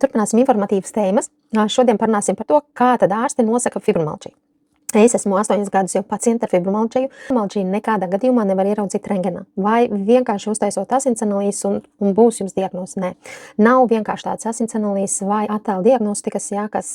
Turpināsim informatīvas tēmas. Šodien parunāsim par to, kā tad ārsti nosaka fibromialģiju. Es esmu 8 gadus jau pacienta ar fibromialģiju. Fibromialģiju nekādā gadījumā nevar ieraudzīt rengenā. Vai vienkārši uztaisot asins analīzes un būs jums diagnoze? Nē. Nav vienkārši tāds asins analīzes vai attēlu diagnostikas, kas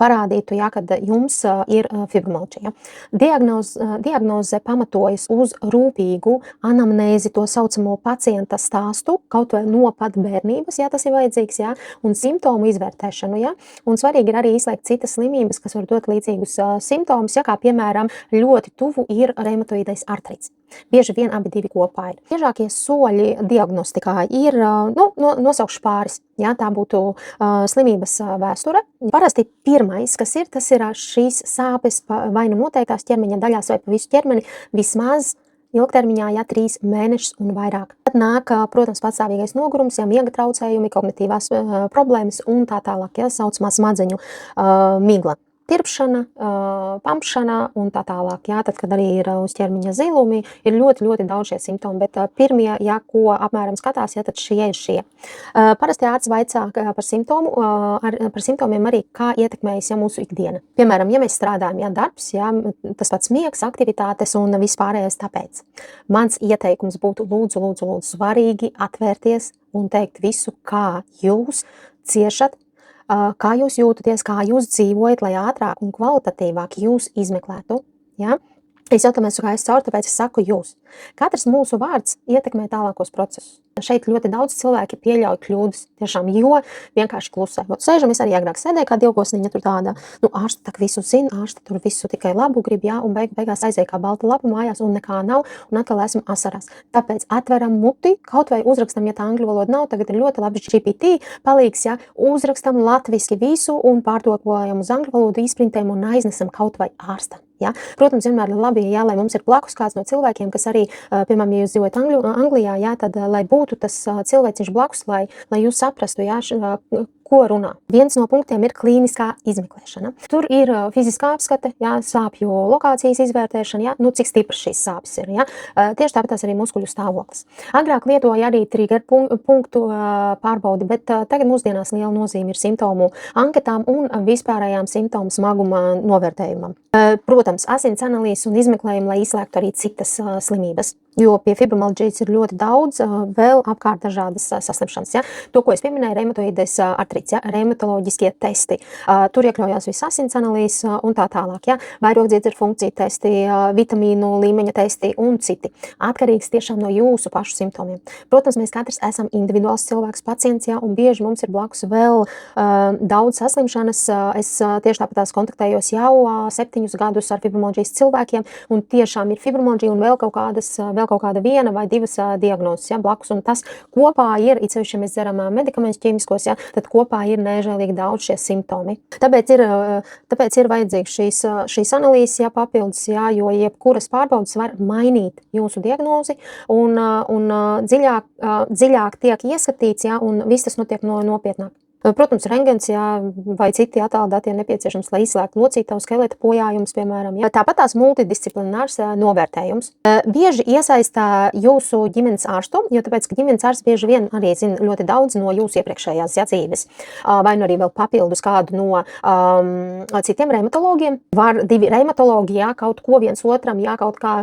parādītu, kad jums ir fibromialģija. Diagnoze pamatojas uz rūpīgu anamnēzi, to saucamo pacienta stāstu, kaut vai no pat bērnības, tas ir vajadzīgs, un simptomu izvērtēšanu. Un svarīgi ir arī izslēgt citas slimības, kas var dot līdzīgus simptomus. Kā piemēram, ļoti tuvu ir reumatoīdais artrīts. Bieži vien abi divi kopā ir. Biežākie soļi diagnostikā ir, nosaukšu pāris. Tā būtu slimības vēsture. Parasti pirmais, kas ir, tas ir šīs sāpes vai nu noteiktās ķermeņa daļās vai pa visu ķermeni vismaz ilgtermiņā 3 mēnešus un vairāk. Tad nāk, protams, patstāvīgais nogurums, miega traucējumi, kognitīvās problēmas un tā tālāk, saucamā smadzeņu migla. Tirpšana, pampšana un tā tālāk. Tad, kad arī ir uz ķermeņa zilumi, ir ļoti, ļoti daudz šie simptomi, bet pirmie, ko apmēram skatās, tad šie ir šie. Parasti ārsts vaicā par simptomiem arī, kā ietekmējas mūsu ikdiena. Piemēram, ja mēs strādājam, darbs, tas pats miegs, aktivitātes un vispārējais tāpēc. Mans ieteikums būtu lūdzu svarīgi atvērties un teikt visu, kā jūs ciešat, kā jūs jūtaties, kā jūs dzīvojat, lai ātrāk un kvalitatīvāk jūs izmeklētu. Es jau tam esmu gājis cauri, tāpēc es saku jūs. Katrs mūsu vārds ietekmē tālākos procesus. Šeit ļoti daudz cilvēki pieļauj kļūdas, tiešām, jo vienkārši klusē. Sēžam, es arī agrāk sēdēju kā divkosniņa tur tādā, ārsti tak visu zina, ārsti tur visu tikai labu grib, un beigās aizēja kā balta lapa mājās un nekā nav, un atkal esmu asarās. Tāpēc atveram muti, kaut vai uzrakstam, ja tā angļu valoda nav, tagad ir ļoti labi GPT palīgs, uzrakstam latviski visu un pārtulkojam uz angļu valodu, izprintējam un aiznesam kaut vai ārstam. Protams, vienmēr ir labi, lai mums ir blakus kāds no cilvēkiem, kas arī, piemēram, ja jūs dzīvojat Anglijā, tad, lai būtu tas cilvēciņš blakus, lai jūs saprastu, ko runā. Viens no punktiem ir klīniskā izmeklēšana. Tur ir fiziskā apskate, sāpju lokācijas izvērtēšana, cik stipras šīs sāpes ir. Tieši tāpēc arī muskuļu stāvoklis. Agrāk lietoja arī trigger punktu pārbaudi, bet tagad mūsdienās liela nozīme ir simptomu anketām un vispārējām simptomu smaguma novērtējumam. Protams, asins analīzes un izmeklējumu, lai izslēgtu arī citas slimības. Jo pie fibromialģijas ir ļoti daudz vēl apkārt dažādas saslimšanas. To, ko es pieminēju, reumatoīdais artrīts, reumatoloģiskie testi. Tur iekļaujās visas asins analīzes un tā tālāk. Vairogdziedzera funkcija testi, vitamīnu līmeņa testi un citi. Atkarīgs tiešām no jūsu pašu simptomiem. Protams, mēs katrs esam individuāls cilvēks, pacients, un bieži mums ir blakus vēl daudz saslimšanas. Es tieši tāpēc kontaktējos jau 7 gadus ar fibromialģijas cilvēkiem, un tiešām ir fibromialģija un vēl kaut kāda viena vai divas diagnozes, blakus, un tas kopā ir, it sevišķi, ja mēs dzeram medikamentus ķīmiskos, tad kopā ir nežēlīgi daudz šie simptomi. Tāpēc ir vajadzīgs šīs analīzes, papildus, jo jebkuras pārbaudes var mainīt jūsu diagnozi, un dziļāk tiek ieskatīts, un viss tas notiek nopietnāk. Protams, rengens, vai citi attēlu dati ir nepieciešams, lai izslēgtu locītavu skeleta bojājumus, piemēram. Tāpat tās multidisciplinārs novērtējums. Bieži iesaistā jūsu ģimenes ārstu, jo tāpēc, ka ģimenes ārsts bieži vien arī zina ļoti daudz no jūsu iepriekšējās dzīves. Vai nu arī vēl papildus kādu no citiem reumatologiem. Var 2 reumatologi, kaut ko viens otram, kaut kā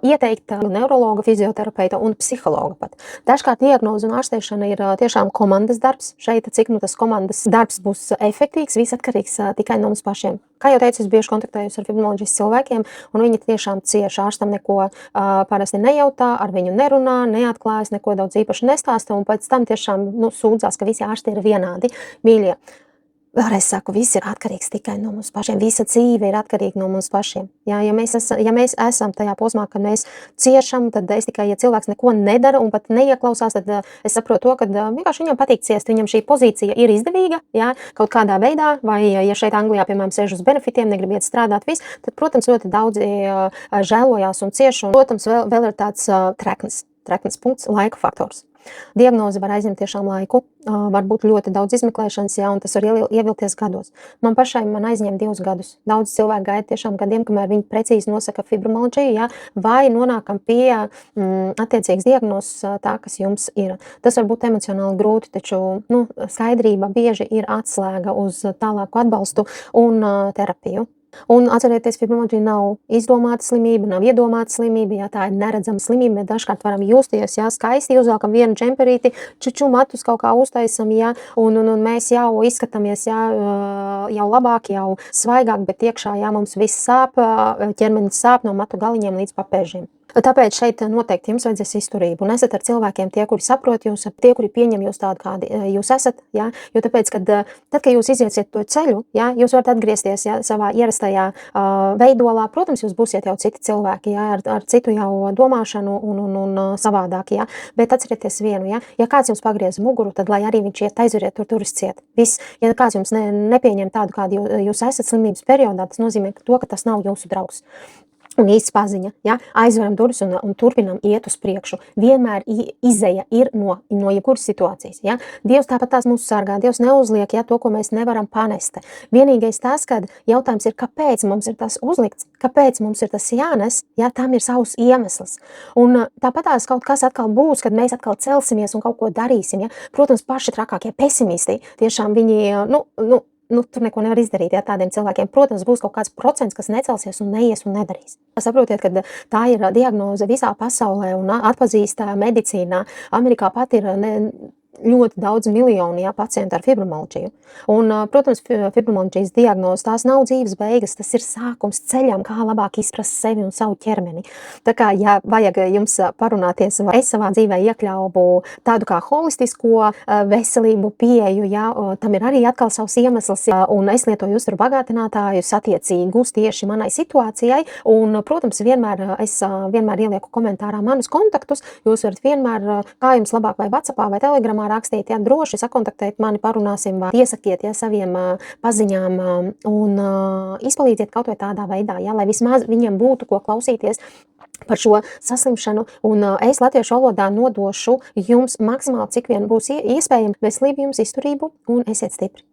ieteikt neurologa, fizioterapeita un psihologa pat. Dažkārt diagnoze un ārstēšana ir tiešām komandas darbs. Šeit, cik tas komandas darbs būs efektīvs, viss atkarīgs tikai no mums pašiem. Kā jau teicu, es bieži kontaktējos ar fibromialģijas cilvēkiem, un viņi tiešām cieši, ārstam neko parasti nejautā, ar viņu nerunā, neatklājas, neko daudz īpaši nestāsta, un pēc tam tiešām sūdzās, ka visi ārsti ir vienādi. Mīļie, vēlreiz saku, viss ir atkarīgs tikai no mums pašiem. Visa dzīve ir atkarīga no mums pašiem. Ja mēs esam tajā posmā, kad mēs ciešam, tad es tikai, ja cilvēks neko nedara un pat neieklausās, tad es saprotu to, ka vienkārši viņam patīk ciest, viņam šī pozīcija ir izdevīga, kaut kādā veidā, vai ja šeit Anglijā, piemēram, sēž uz benefitiem, negribiet strādāt viss, tad, protams, ļoti daudzi žēlojās un cieši, un, protams, vēl ir tāds treknes punkts, laika faktors. Diagnoze var aizņemt tiešām laiku, var būt ļoti daudz izmeklēšanas, jā, un tas var ievilkties gados. Man pašai aizņem 2 gadus. Daudz cilvēku gaida tiešām gadiem, kamēr viņi precīzi nosaka fibromialģiju, jā, vai nonākam pie attiecīgas diagnozes tā, kas jums ir. Tas var būt emocionāli grūti, taču skaidrība bieži ir atslēga uz tālāku atbalstu un terapiju. Un atcerieties, fibromialģija nav izdomāta slimība, nav iedomāta slimība, jā, tā ir neredzama slimība, mēs dažkārt varam justies, jā, skaisti uzvelkam vienu džemperīti, čuču matus kaut kā uztaisam, jā, un mēs jau izskatāmies, jā, jau labāk, jau svaigāk, bet iekšā, jā, mums viss sāp, ķermenis sāp no matu galiņiem līdz papēžiem. Tāpēc šeit noteikti jums vajadzēs izturību, un esat ar cilvēkiem tie, kuri saprot jūs, tie, kuri pieņem jūs tādu, kādi jūs esat, jā, jo tāpēc, kad jūs iziesiet to ceļu, jā, jūs varat atgriezties, jā, savā ierastajā veidolā, protams, jūs būsiet jau citi cilvēki, jā, ar citu jau domāšanu un savādāk, jā, bet atcerieties vienu, jā, ja kāds jums pagriez muguru, tad lai arī viņš iet aizveriet turis ciet, viss, ja kāds jums nepieņem tādu, kādu jūs esat slimības periodā, tas nozīmē ka tas nav jūsu draugs. Un īsts paziņa, ja, aizveram durvis un turpinam iet uz priekšu. Vienmēr izeja ir no jebkuras situācijas. Ja. Dievs tāpat tās mūs sargā, Dievs neuzliek to, ko mēs nevaram panest. Vienīgais tas, kad jautājums ir, kāpēc mums ir tas uzlikts, kāpēc mums ir tas jānes, ja, tam ir savs iemesls. Un tāpat tās kaut kas atkal būs, kad mēs atkal celsimies un kaut ko darīsim. Ja. Protams, paši trakākie pesimisti, tiešām viņi, tur neko nevar izdarīt, ja, tādiem cilvēkiem. Protams, būs kaut kāds procents, kas necelsies un neies un nedarīs. Saprotiet, ka tā ir diagnoze visā pasaulē un atpazīstā medicīnā. Amerikā pat ir ļoti daudz miljonu pacientu ar fibromialģiju. Un, protams, fibromialģijas diagnoze tās nav dzīves beigas, tas ir sākums ceļam, kā labāk izprast sevi un savu ķermeni. Tā kā, ja vajag jums parunāties, vai es savā dzīvē iekļaubu tādu kā holistisko veselību pieeju, jā, tam ir arī atkal savs iemesls, un es lietoju uzturu bagātinātājus attiecīgus tieši manai situācijai, un, protams, es vienmēr ielieku komentārā manus kontaktus, jūs varat vienmēr, kā jums labāk vai WhatsAppā vai Telegramā rakstīt, jā, droši sakontaktēt mani, parunāsim, vai iesakiet, jā, saviem paziņām un izpalīdziet kaut vai tādā veidā, jā, lai vismaz viņiem būtu ko klausīties par šo saslimšanu, un es latviešu valodā nodošu jums maksimāli, cik vien būs iespējams, veselību jums, izturību un esiet stipri.